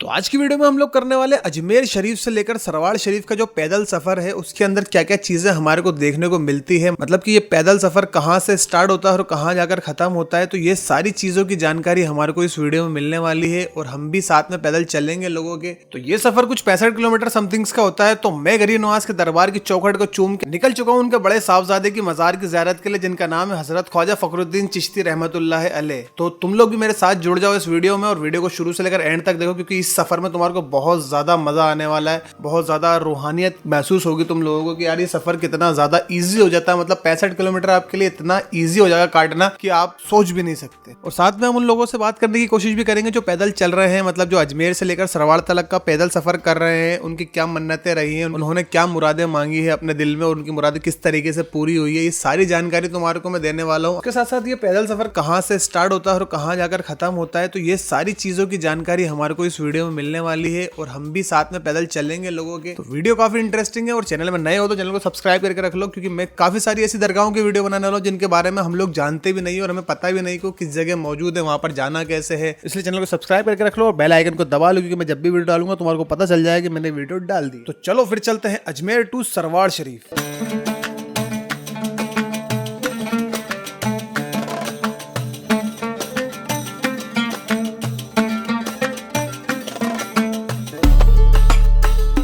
तो आज की वीडियो में हम लोग करने वाले अजमेर शरीफ से लेकर सरवाड़ शरीफ का जो पैदल सफर है उसके अंदर क्या क्या चीजें हमारे को देखने को मिलती है, मतलब कि ये पैदल सफर कहाँ से स्टार्ट होता है और कहाँ जाकर खत्म होता है। तो ये सारी चीजों की जानकारी हमारे को इस वीडियो में मिलने वाली है और हम भी साथ में पैदल चलेंगे लोगों के। तो ये सफर कुछ 65 किलोमीटर समथिंग्स का होता है। तो मैं गरीब नवाज के दरबार की चौखट को चूम के निकल चुका हूँ उनके बड़े साहबजादे की मजार की ज़ियारत के लिए, जिनका नाम है हजरत ख्वाजा फखरुद्दीन चिश्ती रहमतुल्लाह अलैह। तो तुम लोग भी मेरे साथ जुड़ जाओ इस वीडियो में और वीडियो को शुरू से लेकर एंड तक देखो, क्योंकि इस सफर में तुम्हारे को बहुत ज्यादा मजा आने वाला है। बहुत ज्यादा रूहानियत महसूस होगी तुम लोगों को कि यार ये सफर कितना ज्यादा इजी हो जाता है। मतलब 65 किलोमीटर आपके लिए इतना इजी हो जाएगा काटना कि आप सोच भी नहीं सकते। और साथ में हम उन लोगों से बात करने की कोशिश भी करेंगे जो पैदल चल रहे हैं, मतलब जो अजमेर से लेकर सरवाड़ तक का पैदल सफर कर रहे हैं। उनकी क्या मन्नतें रही हैं, उन्होंने क्या मुरादें मांगी है अपने दिल में और उनकी मुरादें किस तरीके से पूरी हुई है, ये सारी जानकारी तुम्हारे को मैं देने वाला हूँ। उसके साथ साथ ये पैदल सफर कहाँ से स्टार्ट होता है और कहाँ जाकर खत्म होता है, तो ये सारी चीजों की जानकारी हमारे को इस वीडियो में मिलने वाली है और हम भी साथ में पैदल चलेंगे लोगों के। तो वीडियो काफी इंटरेस्टिंग है और चैनल में नए हो तो चैनल को सब्सक्राइब करके रख लो, क्योंकि मैं काफी सारी ऐसी दरगाहों की वीडियो बनाने वाला हूं जिनके बारे में हम लोग जानते भी नहीं और हमें पता भी नहीं कि किस जगह मौजूद है, वहां पर जाना कैसे है। इसलिए चैनल को सब्सक्राइब करके रख लो और बेल आइकन को दबा लो, क्योंकि मैं जब भी वीडियो डालूंगा तुम्हारे को पता चल जाएगा कि मैंने वीडियो डाल दी। तो चलो फिर चलते हैं अजमेर टू सरवाड़ शरीफ।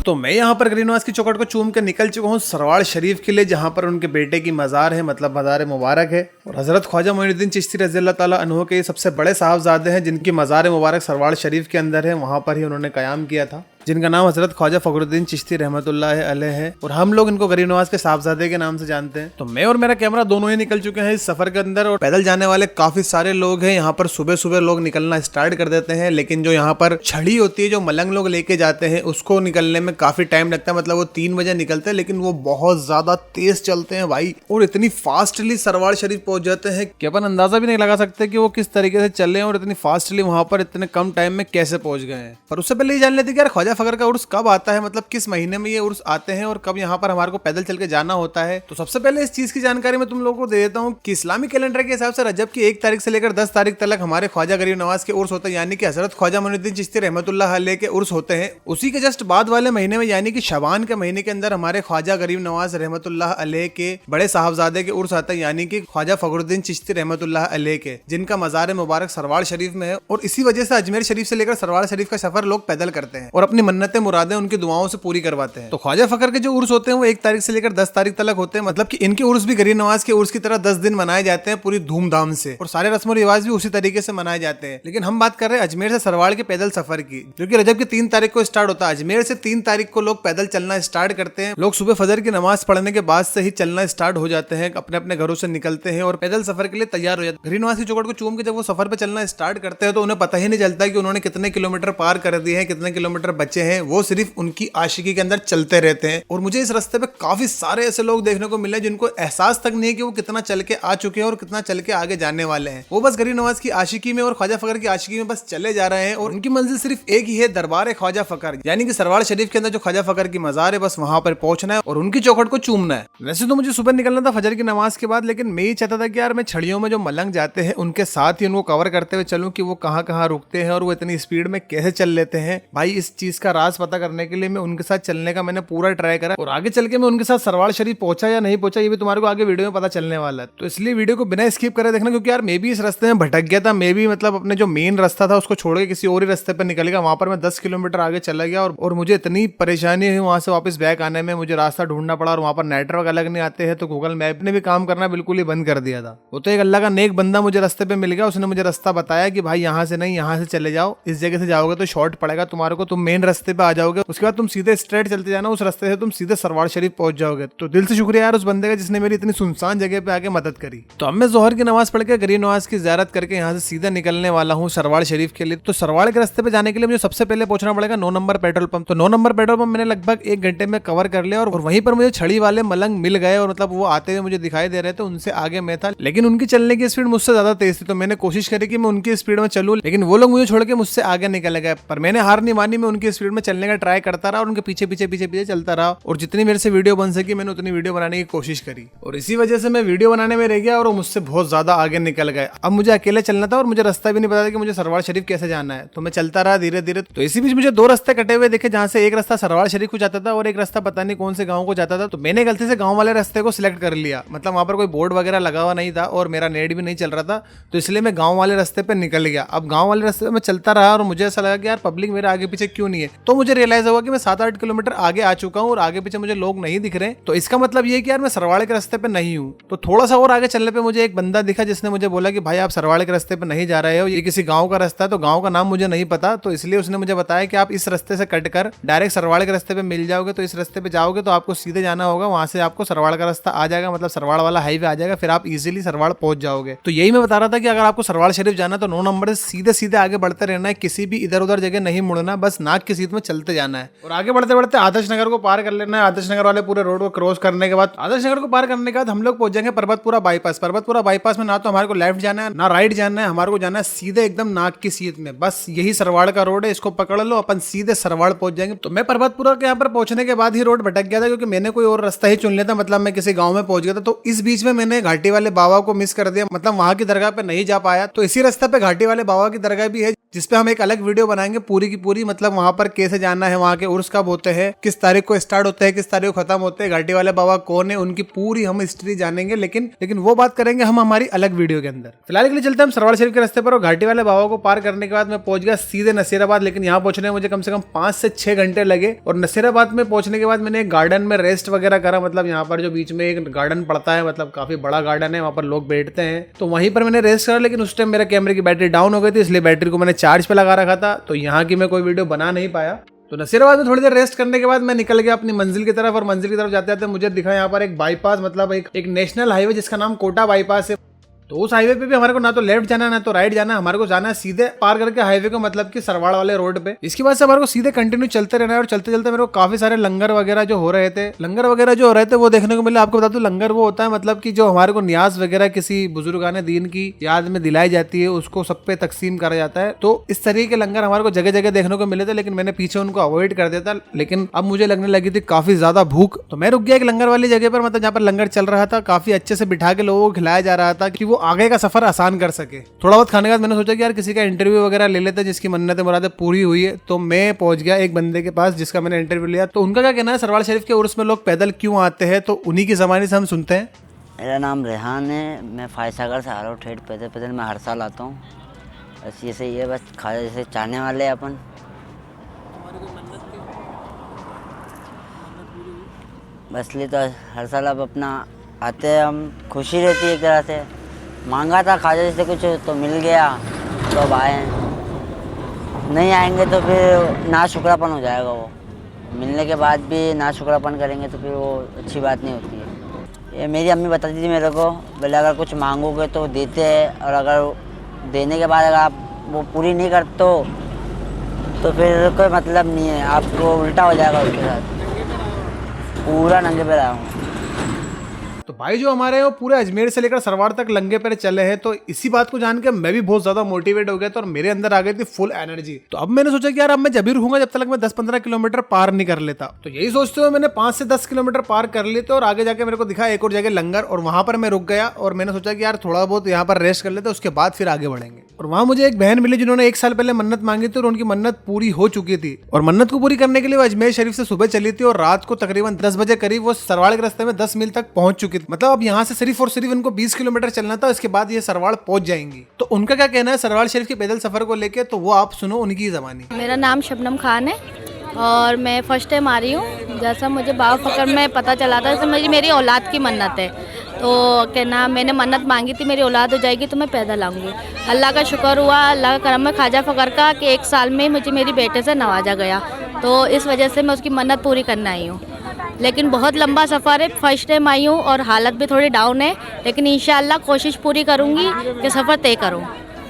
तो मैं यहाँ पर गरीब नवाज की चौखट को चूम के निकल चुका हूँ सरवाड़ शरीफ के लिए, जहाँ पर उनके बेटे की मज़ार है, मतलब मज़ार मुबारक है। और हज़रत ख्वाजा मोइनुद्दीन चिश्ती रज़ी अल्लाह ताला अन्हु के सबसे बड़े साहबजादे हैं जिनकी मज़ार मुबारक सरवाड़ शरीफ के अंदर है। वहाँ पर ही उन्होंने क़याम किया था, जिनका नाम हजरत ख्वाजा फखरुद्दीन चिश्ती रहमतुल्लाह अलैह है और हम लोग इनको गरीब नवाज के साहबजादे के नाम से जानते हैं। तो मैं और मेरा कैमरा दोनों ही निकल चुके हैं इस सफर के अंदर और पैदल जाने वाले काफी सारे लोग हैं। यहाँ पर सुबह सुबह लोग निकलना स्टार्ट कर देते हैं, लेकिन जो यहाँ पर छड़ी होती है जो मलंग लोग लेके जाते हैं उसको निकलने में काफी टाइम लगता है। मतलब वो 3 बजे निकलते हैं, लेकिन वो बहुत ज्यादा तेज चलते हैं भाई और इतनी फास्टली सरवाड़ शरीफ पहुंच जाते हैं कि अपन अंदाजा भी नहीं लगा सकते कि वो किस तरीके से चल रहे हैं और इतनी फास्टली वहां पर इतने कम टाइम में कैसे पहुंच गए हैं। पर उससे पहले ये जान लेते कि यार ख्वाजा फखर का उर्स कब आता है, मतलब किस महीने में ये उर्स आते हैं और कब यहाँ पर हमारे को पैदल चल के जाना होता है। तो सबसे पहले इस चीज की जानकारी मैं तुम लोगों को दे देता हूँ कि इस्लामी कैलेंडर के हिसाब से रजब की 1 तारीख से लेकर 10 तारीख तक हमारे ख्वाजा गरीब नवाज के उर्स होते हैं, यानी कि हजरत ख्वाजा मोइनुद्दीन चिश्ती रहमतुल्लाह अलैह के उर्स होते हैं। उसी के जस्ट बाद वाले महीने में यानी कि शबान के महीने के अंदर हमारे ख्वाजा गरीब नवाज रहमतुल्लाह अलैह के बड़े साहबजादे के उर्स आते हैं, यानी कि ख्वाजा फखरुद्दीन चिश्ती रहमतुल्लाह अलैह के, जिनका मज़ार मुबारक सरवाड़ शरीफ में है। और इसी वजह से अजमेर शरीफ से लेकर सरवाड़ शरीफ का सफर लोग पैदल करते हैं और अपनी मन्नतें मुरादें उनकी दुआओं से पूरी करवाते हैं। तो ख्वाजा फखर के जो उर्स होते हैं वो 1 तारीख से लेकर 10 तारीख तक होते हैं, मतलब कि इनके उर्स भी गरीब नवाज के उर्स की तरह 10 दिन मनाए जाते हैं पूरी धूमधाम से और सारे रस्म रिवाज भी उसी तरीके से मनाए जाते हैं। लेकिन हम बात कर रहे हैं अजमेर से सरवाड़ के पैदल सफर की, जो कि रजब की 3 तारीख को स्टार्ट होता है। अजमेर से 3 तारीख को लोग पैदल चलना स्टार्ट करते हैं। लोग सुबह फजर की नमाज पढ़ने के बाद से ही चलना स्टार्ट हो जाते हैं, अपने अपने घरों से निकलते हैं और पैदल सफर के लिए तैयार हो जाते हैं। गरीब नवाज की चौखट को चूम के जब वो सफर पे चलना स्टार्ट करते हैं तो उन्हें पता ही नहीं चलता कि उन्होंने कितने किलोमीटर पार कर दिए हैं, कितने किलोमीटर बचे हैं। वो सिर्फ उनकी आशिकी के अंदर चलते रहते हैं। और मुझे इस रास्ते पे काफी सारे ऐसे लोग देखने को मिले जिनको एहसास तक नहीं है कि वो कितना चल के आ चुके हैं और कितना चल के आगे जाने वाले हैं। वो बस गरीब नवाज की आशिकी में और ख्वाजा फखर की आशिकी में बस चले जा रहे हैं और उनकी मंजिल सिर्फ एक ही है, दरबार ख्वाजा फखर, यानी कि सरवाड़ शरीफ के अंदर जो ख्वाजा फखर की मज़ार है बस वहां पर पहुंचना है और उनकी चौखट को चूमना है। वैसे तो मुझे सुबह निकलना था फजर की नमाज के बाद, लेकिन मैं ये चाहता था कि यार मैं छड़ियों में जो मलंग जाते हैं उनके साथ ही उनको कवर करते हुए चलूं कि वो कहाँ कहाँ रुकते हैं और वो इतनी स्पीड में कैसे चल लेते हैं। भाई इस चीज का राज पता करने के लिए मैं उनके साथ चलने का मैंने पूरा ट्राई करा और आगे चल के मैं उनके साथ सरवाड़ शरीफ पहुंचा या नहीं पहुंचा ये भी तुम्हारे को आगे वीडियो में पता चलने वाला है। तो इसलिए वीडियो को बिना स्किप करे देखना, क्योंकि यार मैं भी इस रास्ते में भटक गया था। मैं भी मतलब अपने जो मेन रास्ता था उसको छोड़ के किसी और ही रास्ते पर निकल गया। वहां पर मैं 10 किलोमीटर आगे चला गया और मुझे इतनी परेशानी हुई वहां से वापस बैक आने में। मुझे रास्ता ढूंढना पड़ा और वहां पर नेटवर्क अलग नहीं आते हैं, तो गूगल मैप ने भी काम करना बिल्कुल ही बंद कर दिया था। वो तो एक अल्लाह का नेक बंदा मुझे रास्ते पे मिल गया, उसने मुझे रास्ता बताया कि भाई यहाँ से नहीं, यहाँ से चले जाओ, इस जगह से जाओगे तो शॉर्ट पड़ेगा तुम्हारे को, तुम मेन रास्ते पे आ जाओगे, उसके बाद तुम सीधे स्ट्रेट चलते जाना, उस रास्ते से तुम सीधे सरवाड़ शरीफ पहुंच जाओगे। तो दिल से शुक्रिया यार उस बंदे का जिसने मेरी इतनी सुनसान जगह पे आके मदद करी। तो अब मैं जोहर की नमाज पढ़ के गरीब नवाज की ज़ियारत करके यहाँ से सीधा निकलने वाला हूँ सरवाड़ शरीफ के लिए। तो सरवाड़ के रास्ते पे जाने के लिए मुझे सबसे पहले पहुंचना पड़ेगा 9 नंबर पेट्रोल पंप। तो 9 नंबर पेट्रोल पंप मैंने लगभग 1 घंटे में कवर कर लिया और वहीं पर मुझे छड़ी वाले मलंग मिल गए और मतलब वो आते हुए मुझे दिखाई दे रहे थे। उनसे आगे मैं था, लेकिन उनकी चलने की स्पीड मुझसे ज्यादा तेज थी। तो मैंने कोशिश करी कि मैं उनकी स्पीड में चलूं, लेकिन वो लोग मुझे छोड़ के मुझसे आगे निकल गए। पर मैंने हार नहीं मानी, मैं उनकी स्पीड स्पीड में चलने का ट्राई करता रहा और उनके पीछे पीछे पीछे पीछे चलता रहा, और जितनी मेरे से वीडियो बन सकी मैंने उतनी वीडियो बनाने की कोशिश करी, और इसी वजह से मैं वीडियो बनाने में रह गया और वो मुझसे बहुत ज्यादा आगे निकल गए। अब मुझे अकेले चलना था और मुझे रास्ता भी नहीं पता था कि मुझे सरवार शरीफ कैसे जाना है, तो मैं चलता रहा धीरे धीरे। तो इसी बीच मुझे दो रास्ते कटे हुए देखे, जहाँ से एक रास्ता सरवार शरीफ को जाता था और एक रास्ता पता नहीं कौन से गाँव को जाता था। तो मैंने गलती से गाँव वाले रास्ते को सिलेक्ट कर लिया, मतलब वहाँ पर कोई बोर्ड वगैरह लगा हुआ नहीं था और मेरा नेट भी नहीं चल रहा था, तो इसलिए मैं गाँव वाले रास्ते पे निकल गया। अब गाँव वाले रास्ते पे मैं चलता रहा और मुझे ऐसा लगा कि यार पब्लिक मेरे आगे पीछे क्यों नहीं है। तो मुझे रियलाइज हुआ कि मैं 7-8 किलोमीटर आगे आ चुका हूँ और आगे पीछे मुझे लोग नहीं दिख रहे, तो इसका मतलब ये कि यार मैं सरवाड़े के रास्ते पे नहीं हूँ। तो थोड़ा सा और आगे चलने पे मुझे एक बंदा दिखा जिसने मुझे बोला कि भाई आप सरवाड़े के रास्ते पे नहीं जा रहे हो, ये किसी गाँव का रास्ता है। तो गाँव का नाम मुझे नहीं पता, तो इसलिए उसने मुझे बताया कि आप इस रास्ते से कट कर डायरेक्ट सरवाड़े के रास्ते पे मिल जाओगे। तो इस रास्ते पे जाओगे तो आपको सीधे जाना होगा, वहां से आपको सरवाड़ का रास्ता आ जाएगा, मतलब सरवाड़ वाला हाईवे आ जाएगा, फिर आप इजीली सरवाड़ पहुंच जाओगे। तो यही मैं बता रहा था कि अगर आपको सरवाड़ शरीफ जाना तो 9 नंबर से सीधे सीधे आगे बढ़ते रहना है, किसी भी इधर उधर जगह नहीं मुड़ना, बस नाक की सीध में चलते जाना है और आगे बढ़ते बढ़ते आदर्श नगर को पार कर लेना है। आदर्श नगर वाले पूरे रोड को क्रॉस करने के बाद, आदर्श नगर को पार करने के बाद हम लोग पहुंच जाएंगे परबतपुरा बाईपास। परबतपुरा बाईपास में ना तो हमारे को लेफ्ट जाना है ना राइट जाना है, हमारे को जाना है सीधे एकदम नाक की सीध में। बस यही सरवाड़ का रोड है, इसको पकड़ लो, अपन सीधे सरवाड़ पहुंच जाएंगे। तो मैं परबतपुरा के यहाँ पर पहुंचने के बाद ही रोड भटक गया था, क्योंकि मैंने कोई और रास्ता ही चुन लिया था, मतलब मैं किसी गांव में पहुंच गया था। तो इस बीच में मैंने घाटी वाले बाबा को मिस कर दिया, मतलब वहां की दरगाह पे नहीं जा पाया। तो इसी रास्ते पे घाटी वाले बाबा की दरगाह भी है, जिसपे हम एक अलग वीडियो बनाएंगे पूरी की पूरी, मतलब वहां पर कैसे जाना है, वहां के उर्स कब होते हैं, किस तारीख को स्टार्ट होते हैं, किस तारीख को खत्म होते हैं, घाटी वाले बाबा कौन है, उनकी पूरी हम हिस्ट्री जानेंगे। लेकिन वो बात करेंगे हम हमारी अलग वीडियो के अंदर। फिलहाल के लिए चलते हैं हम सरवाड़ शरीफ के रास्ते पर, और घाटी वाले बाबा को पार करने के बाद मैं पहुंच गया सीधे नसीराबाद। लेकिन यहाँ पहुंचने में मुझे कम से कम 5 से 6 घंटे लगे, और नसीराबाद में पहुंचने के बाद मैंने एक गार्डन में रेस्ट वगैरह करा, मतलब यहाँ पर जो बीच में एक गार्डन पड़ता है, मतलब काफी बड़ा गार्डन है, वहाँ पर लोग बैठते हैं, तो वहीं पर मैंने रेस्ट करा। लेकिन उस टाइम मेरे कैमरे की बैटरी डाउन हो गई थी, इसलिए बैटरी को मैंने चार्ज पे लगा रखा था, तो यहाँ की मैं कोई वीडियो बना नहीं पाया। तो नसीराबाद में थोड़ी देर रेस्ट करने के बाद मैं निकल गया अपनी मंजिल की तरफ, और मंजिल की तरफ जाते जाते मुझे दिखा यहाँ पर एक बाईपास, मतलब एक नेशनल हाईवे जिसका नाम कोटा बाईपास है। तो उस हाईवे पे भी हमारे को ना तो लेफ्ट जाना है ना तो राइट जाना है, हमारे को जाना है सीधे पार करके हाईवे को, मतलब कि सरवाड़ वाले रोड पे। इसके बाद से हमारे को सीधे कंटिन्यू चलते रहना है, और चलते चलते मेरे को काफी सारे लंगर वगैरह जो हो रहे थे वो देखने को मिले। आपको बता दूं लंगर वो होता है, मतलब कि जो हमारे को न्याज वगैरह किसी बुजुर्गाने दीन की याद में दिलाई जाती है, उसको सब पे तकसीम करा जाता है। तो इस तरीके के लंगर हमारे को जगह जगह देखने को मिले थे, लेकिन मैंने पीछे उनको अवॉइड कर दिया था। लेकिन अब मुझे लगने लगी थी काफी ज्यादा भूख, तो मैं रुक गया एक लंगर वाली जगह पर, मतलब जहाँ पर लंगर चल रहा था, काफी अच्छे से बिठा के लोगों को खिलाया जा रहा था कि वो आगे का सफर आसान कर सके। थोड़ा बहुत खाने के बाद मैंने सोचा कि यार किसी का इंटरव्यू वगैरह ले लेते हैं जिसकी मन्नतें मुरादें पूरी हुई है। तो मैं पहुंच गया एक बंदे के पास जिसका मैंने इंटरव्यू लिया। तो उनका क्या कहना है सरवाड़ शरीफ के उर्स में लोग पैदल क्यों आते हैं, तो उन्हीं की ज़बानी से हम सुनते हैं। मेरा नाम रेहान है, मैं फायसागर से आ रहा हूँ ठेठ पैदल पैदल, मैं हर साल आता हूँ। बस ये सही है, बस खाजा जैसे चाहने वाले अपन। बस इसलिए तो हर साल अब अपना आते हैं हम, खुशी रहती है एक तरह से। मांगा था खाजा जैसे कुछ तो मिल गया, तो अब आए हैं। नहीं आएंगे तो फिर ना शुक्रापन हो जाएगा, वो मिलने के बाद भी ना शुक्रापन करेंगे तो फिर वो अच्छी बात नहीं होती है। ये मेरी अम्मी बताती थी मेरे को, बोले अगर कुछ मांगोगे तो देते हैं, और अगर देने के बाद अगर आप वो पूरी नहीं करते तो फिर कोई मतलब नहीं है, आपको उल्टा हो जाएगा उसके साथ। पूरा नंगे पे रहा हूँ। तो भाई जो हमारे वो पूरे अजमेर से लेकर सरवाड़ तक लंगे पैर चले हैं, तो इसी बात को जान के मैं भी बहुत ज्यादा मोटिवेट हो गया था और मेरे अंदर आ गई थी फुल एनर्जी। तो अब मैंने सोचा कि यार अब मैं जब भी रुकूंगा जब तक मैं 10-15 किलोमीटर पार नहीं कर लेता। तो यही सोचते हुए मैंने 5 से 10 किलोमीटर पार कर लिए थे, और आगे जाके मेरे को दिखा एक और जगह लंगर, और वहां पर मैं रुक गया और मैंने सोचा कि यार थोड़ा बहुत यहाँ पर रेस्ट कर लेते, उसके बाद फिर आगे बढ़ेंगे। और वहां मुझे एक बहन मिली जिन्होंने 1 साल पहले मन्नत मांगी थी, और उनकी मन्नत पूरी हो चुकी थी, और मन्नत को पूरी करने के लिए वो अजमेर शरीफ से सुबह चली थी, और रात को तकरीबन 10 बजे करीब वो सरवाड़ के रास्ते में 10 मील तक पहुंच चुकी थी। मतलब अब यहाँ से सिर्फ और सिर्फ इनको 20 किलोमीटर चलना था, इसके बाद ये सरवाड़ पहुंच जाएंगी। तो उनका क्या कहना है सरवाड़ शरीफ के पैदल सफर को लेके, तो वो आप सुनो उनकी ज़बानी। मेरा नाम शबनम खान है और मैं फर्स्ट टाइम आ रही हूँ। जैसा मुझे बाबा फकर में पता चला था, जैसे मेरी औलाद की मन्नत है, तो कहना मैंने मन्नत मांगी थी मेरी औलाद हो जाएगी तो मैं पैदल आऊँगी। अल्लाह का शुक्र हुआ, अल्लाह का करम है ख्वाजा फकर का कि 1 साल में मुझे मेरी बेटे से नवाजा गया, तो इस वजह से मैं उसकी मन्नत पूरी करने आई हूँ। लेकिन बहुत लंबा सफ़र है, फर्स्ट टाइम आई हूँ और हालत भी थोड़ी डाउन है, लेकिन इंशाअल्लाह कोशिश पूरी करूँगी कि सफ़र तय करूँ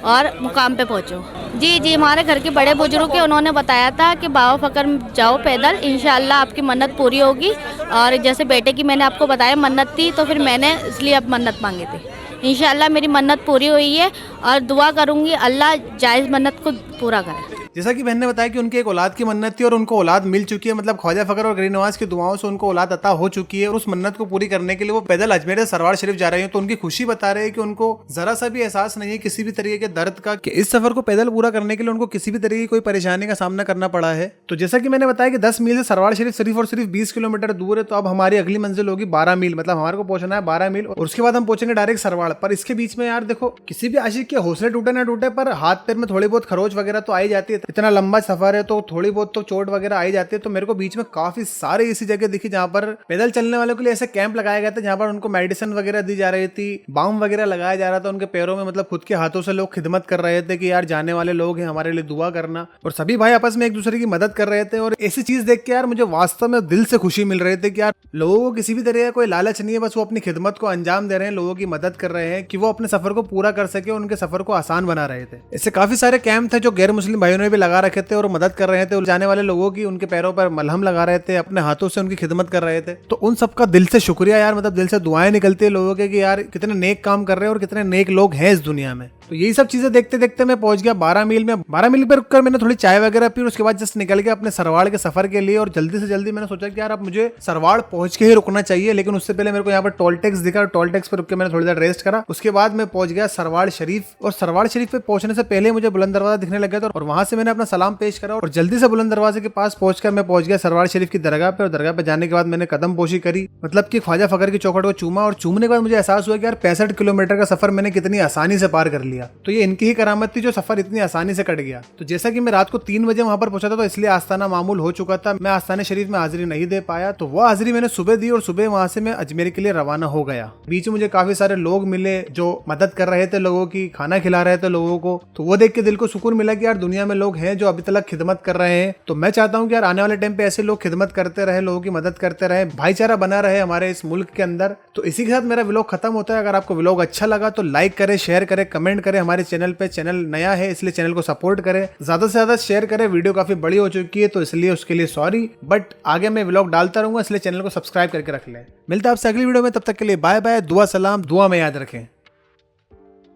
और मुकाम पे पहुँचूँ। जी हमारे घर के बड़े बुजुर्ग के उन्होंने बताया था कि बाबा फकर जाओ पैदल, इंशाअल्लाह आपकी मन्नत पूरी होगी। और जैसे बेटे की मैंने आपको बताया मन्नत थी, तो फिर मैंने इसलिए अब मन्नत मांगी थी। इंशाअल्लाह मेरी मन्नत पूरी हुई है और दुआ करूँगी अल्लाह जायज़ मन्नत को पूरा करे। जैसा कि बहन ने बताया कि उनकी एक औलाद की मन्नत थी और उनको औलाद मिल चुकी है, मतलब ख्वाजा फकर और गरीब नवाज की दुआओं से उनको औलाद अता हो चुकी है और उस मन्नत को पूरी करने के लिए वो पैदल अजमेर से सरवार शरीफ जा रहे हैं। तो उनकी खुशी बता रहे हैं कि उनको जरा सा भी एहसास नहीं है किसी भी तरीके के दर्द का कि इस सफर को पैदल पूरा करने के लिए उनको किसी भी तरीके की कोई परेशानी का सामना करना पड़ा है। तो जैसा कि मैंने बताया कि 10 मील से सरवार शरीफ सिर्फ और सिर्फ 20 किलोमीटर दूर है, तो अब हमारी अगली मंजिल होगी 12 मील, मतलब हमारे को पहुंचना है 12 मील और उसके बाद हम पहुंचेंगे डायरेक्ट सरवाड़। पर इसके बीच में यार देखो, किसी भी आशिक के हौसले टूटे ना टूटे पर हाथ पैर में थोड़ी बहुत खरोच वगैरह तो आई जाती है। इतना लंबा सफर है तो थोड़ी बहुत तो चोट वगैरह आई जाती है। तो मेरे को बीच में काफी सारे ऐसी जगह दिखी जहां पर पैदल चलने वालों के लिए ऐसे कैंप लगाया गया था, जहां पर उनको मेडिसिन वगैरह दी जा रही थी, बाम वगैरह लगाया जा रहा था उनके पैरों में, मतलब खुद के हाथों से लोग खिदमत कर रहे थे कि यार जाने वाले लोग हैं, हमारे लिए दुआ करना। और सभी भाई आपस में एक दूसरे की मदद कर रहे थे। और ऐसी चीज देख के यार मुझे वास्तव में दिल से खुशी मिल रही थी कि यार लोगों को किसी भी तरह का कोई लालच नहीं है, बस वो अपनी खिदमत को अंजाम दे रहे हैं, लोगों की मदद कर रहे हैं कि वो अपने सफर को पूरा कर सके, उनके सफर को आसान बना रहे थे। ऐसे काफी सारे कैंप थे जो गैर मुस्लिम भाइयों ने भी लगा रखे थे और मदद कर रहे थे, और जाने वाले लोगों की उनके पैरों पर मलहम लगा रहे थे, अपने हाथों से उनकी खिदमत कर रहे थे। तो उन सबका दिल से शुक्रिया यार, मतलब दिल से दुआएं निकलती है लोगों के कि यार कितने नेक काम कर रहे हैं और कितने नेक लोग हैं इस दुनिया में। तो यही सब चीजें देखते देखते मैं पहुंच गया 12 मील में। 12 मील पर रुककर मैंने थोड़ी चाय वगैरह पी, उसके बाद जस्ट निकल गया अपने सरवाड़ के सफर के लिए। और जल्दी से जल्दी मैंने सोचा कि यार अब मुझे सरवाड़ पहुंच के ही रुकना चाहिए, लेकिन उससे पहले मेरे को यहाँ पर टोल टैक्स दिखा, टोल टैक्स पर रुक के मैंने थोड़ी देर रेस्ट करा। उसके बाद मैं पहुंच गया सरवाड़ शरीफ। और सरवाड़ शरीफ पे पहुंचने से पहले मुझे बुलंद दरवाजा दिखने लग गया था और वहां से मैंने अपना सलाम पेश करा और जल्दी से बुलंद दरवाजे के पास पहुंचकर मैं पहुंच गया सरवाड़ शरीफ की दरगाह पे। और दरगाह पे जाने के बाद मैंने कदम पोशी करी, मतलब कि ख्वाजा फकर की चौखट को चूमा। और चूमने के बाद मुझे एहसास हुआ कि यार 65 किलोमीटर का सफर मैंने कितनी आसानी से पार कर लिया। तो ये इनकी ही करामत थी जो सफर इतनी आसानी से कट गया। तो जैसा कि मैं रात को 3 बजे वहां पर पहुंचा था, तो इसलिए आस्ताना मामूल हो चुका था, मैं आस्ताने शरीफ में हाजिरी नहीं दे पाया। तो वो हाजिरी मैंने सुबह दी और सुबह वहां से मैं अजमेर के लिए रवाना हो गया। बीच में मुझे काफी सारे लोग मिले जो मदद कर रहे थे, लोगों की खाना खिला रहे थे लोगों को। तो वो देख के दिल को सुकून मिला कि यार दुनिया में लोग हैं जो अभी तक खिदमत कर रहे हैं। तो मैं चाहता हूँ कि यार आने वाले टाइम पे ऐसे लोग खिदमत करते रहे, लोगों की मदद करते रहे, भाईचारा बना रहे हमारे इस मुल्क के अंदर। तो इसी के साथ मेरा व्लॉग खत्म होता है। अगर आपको व्लॉग अच्छा लगा तो लाइक करें, शेयर करें, कमेंट करें हमारे चैनल पे। चैनल नया है इसलिए चैनल को सपोर्ट करें, ज्यादा से ज्यादा शेयर करें। वीडियो काफी बड़ी हो चुकी है तो इसलिए उसके लिए सॉरी, बट आगे मैं व्लॉग डालता रहूंगा, इसलिए चैनल को सब्सक्राइब करके रख लें। मिलता है आपसे अगली वीडियो में, तब तक के लिए बाय बाय। दुआ सलाम, दुआ में याद रखें।